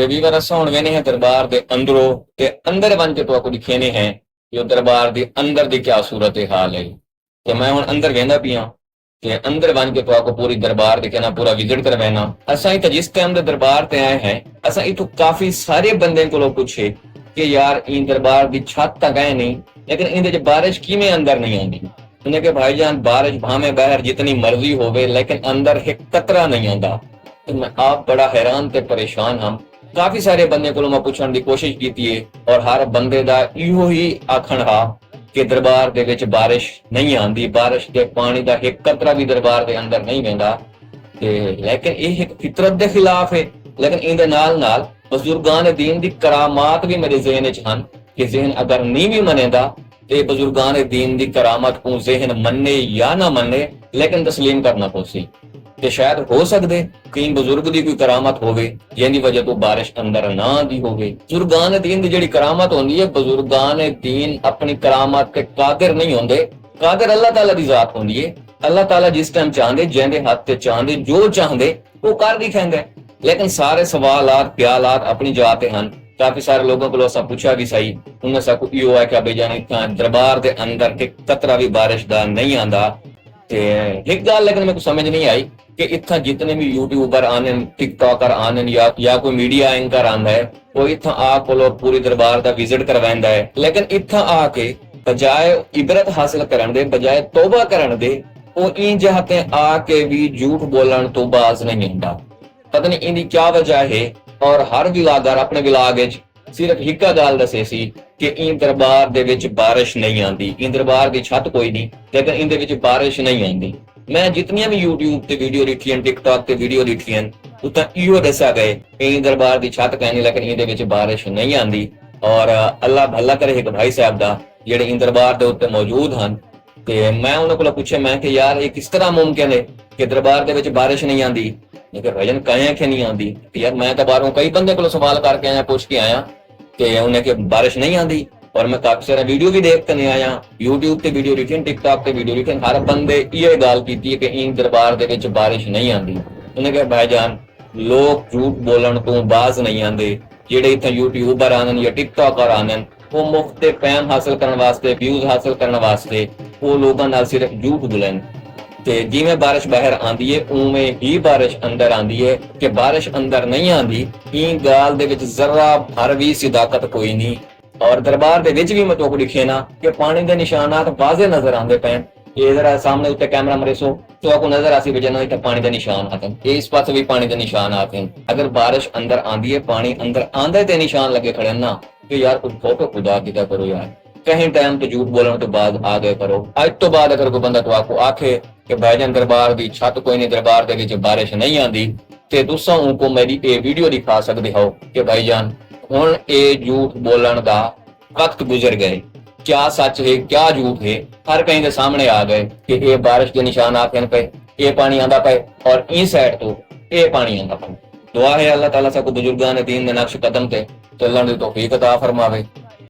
ਤੇ ਵੀਰ ਅਸਾਂ ਹੁਣ ਵੇਨੇ ਹੈ ਦਰਬਾਰ ਦੇ ਅੰਦਰੋਂ ਤੇ ਅੰਦਰ ਬਣ ਕੇ ਤੁਹਾਨੂੰ ਦਿਖੇਨੇ ਹੈ ਕਿ ਦਰਬਾਰ ਦੇ ਅੰਦਰ ਦੀ ਕੀ ਸੂਰਤ ਹਾਲ ਹੈ। ਤੇ ਮੈਂ ਹੁਣ ਅੰਦਰ ਵੇਂਦਾ ਪਿਆ ਤੇ ਅੰਦਰ बन के तो आपको पूरी दरबार दिखाना पूरा विजिट करवाना। असा तो जिस टाइम दरबार ते आए हैं असा इतो काफी सारे बंदे को पूछे कि यार इन दरबार की छत तक गए नहीं लेकिन इनके बारिश किमें अंदर नहीं आती। उन्हें कि भाईजान बारिश भावे बाहर जितनी मर्जी होवे लेकिन अंदर एक कतरा नहीं आता। तो मैं आप बड़ा हैरान ते परेशान हम। काफी सारे बंदे को मैं पूछने की कोशिश की है और हर बंदे का इहो ही आखण हा कि दरबार दे विच बारिश नहीं आती, बारिश के पानी का एक कतरा भी दरबार के अंदर नहीं वहिंदा। लेकिन यह एक फितरत के खिलाफ है। लेकिन इहदे नाल नाल बजुर्गां दे दीन दी करामात भी मेरे ज़हन विच हन कि ज़हन अगर नहीं भी मनेदा ते बजुर्गां दे दीन दी करामत को ज़हन मन्ने या ना मन्ने लेकिन तस्लीम करना पोसी। ते शायद हो सकदे कि बजुर्ग दी कोई करामत होवे जिहदी वजह तो बारिश अंदर ना आंदी होवे। बजुर्गां दे दीन दी जिहड़ी करामत होंदी है, बजुर्गां दे दीन अपनी करामत ते कादिर नहीं होंदे। कादिर अल्लाह ताला दी जात होंदी है। अल्लाह ताला जिस टाइम चाहंदे जिहदे हाथ ते चाहंदे जो चाहंदे वो कर दिखांदे। लेकिन सारे सवालात ख्यालात अपनी जात ते हन। काफी सारे लोगों को असा पूछा भी सही, उन्हें साकू इहो है कि भाई जान इत्थां दरबार दे अंदर एक कतरा भी बारिश दा नहीं आंदा। ते एक गल लेकिन मेरे को समझ नहीं आई कि इतना जितने भी यूट्यूबर आने, टिकटॉकर आने या कोई मीडिया एंकर आंदा है वो इतना आके पूरी दरबार का विजिट करवांदा है। लेकिन इतना आके बजाय इबरत हासिल करन दे, बजाय तौबा करन दे, वो इन जहते आके भी झूठ बोलन तो बाज नहीं हुंदा। पता नहीं इनकी क्या वजह है। और हर विलागर अपने विलाग सिर्फ हिक्का गल दसे सी कि इन दरबार दे विच बारिश नहीं आती, इन दरबार की छत कोई नहीं लेकिन इनदे विच बारिश नहीं आती। मैं जितनी भी यूट्यूब ते वीडियो देखी, टिकटॉक ते वीडियो देखी उतना इहो दसा गए इन दरबार की छत कहनी लेकिन इहदे विच बारिश नहीं आती। और अल्लाह भला करे एक भाई साहब दा जेड़े इन दरबार दे उत्ते मौजूद हन। ते मैं उन्हां कोलों पुछे मैं कि यार ये किस तरह मुमकिन है कि दरबार दे विच बारिश नहीं आती। लेकिन भजन कहें कि नहीं आती। यार मैं तो बाहरों कई बंदे को सवाल करके आया, पूछ के आया कि उन्हें कि बारिश नहीं आती। और मैं काफी सारा वीडियो भी देख कर नहीं आया, यूट्यूब ते वीडियो लिखे, टिकटॉक ते वीडियो लिखे, हर बंदे ये गाल की कि इन दरबार दे विच बारिश नहीं आती। उन्हें कहा भाईजान लोग झूठ बोलन तो बाज नहीं आते। जेडे इतना यूट्यूबर आनन या टिकटॉकर आनन वो मुफ्त पैम हासिल करने वास्ते, व्यूज हासिल करने वास्ते वो लोगों नाल सिर्फ झूठ बोलन। ते जिवें बारिश बाहर आंदी है उवें ही बारिश अंदर आंदी है कि बारिश अंदर नहीं आंदी। इन गाल दे विच जरा भर भी सिदाकत कोई नहीं। और दरबार दे विच भी मैं तो दिखे ना कि पानी दे निशानात वाज़े नजर आंदे पैन। ये जरा सामने उत्ते कैमरा मरेसो तो आपको नजर आसी बजना इत्थे पानी दे निशान आते हैं, इस पास भी पानी दे निशान आते हैं। अगर बारिश अंदर आंदी है, पानी अंदर आंदे ते निशान लगे खड़े ना कि यार कुछ फोटो खुदा किया करो यार। कहीं टाइम तो झूठ बोलने तो बाद आ गए करो। आज तो बाद अगर कोई बंदा तो आपको आखे कि भाईजान दरबार की छत कोई नहीं, दरबार दे विच बारिश नहीं आती, ते तुसां उनको मेरी ये वीडियो दिखा सकते हो कि भाईजान हुण ये झूठ बोलने का वक्त गुजर गए। क्या सच है क्या झूठ है हर कहीं के सामने आ गए कि ये बारिश के निशान आते हैं पे, ये पानी आंदा पे और इस साइड तो ये पानी आंदा पे। दुआ है अल्लाह ताला सबको बुजुर्गां ने दीन दे नक्श कदम ते चलण दी तौफीक अता फरमावे।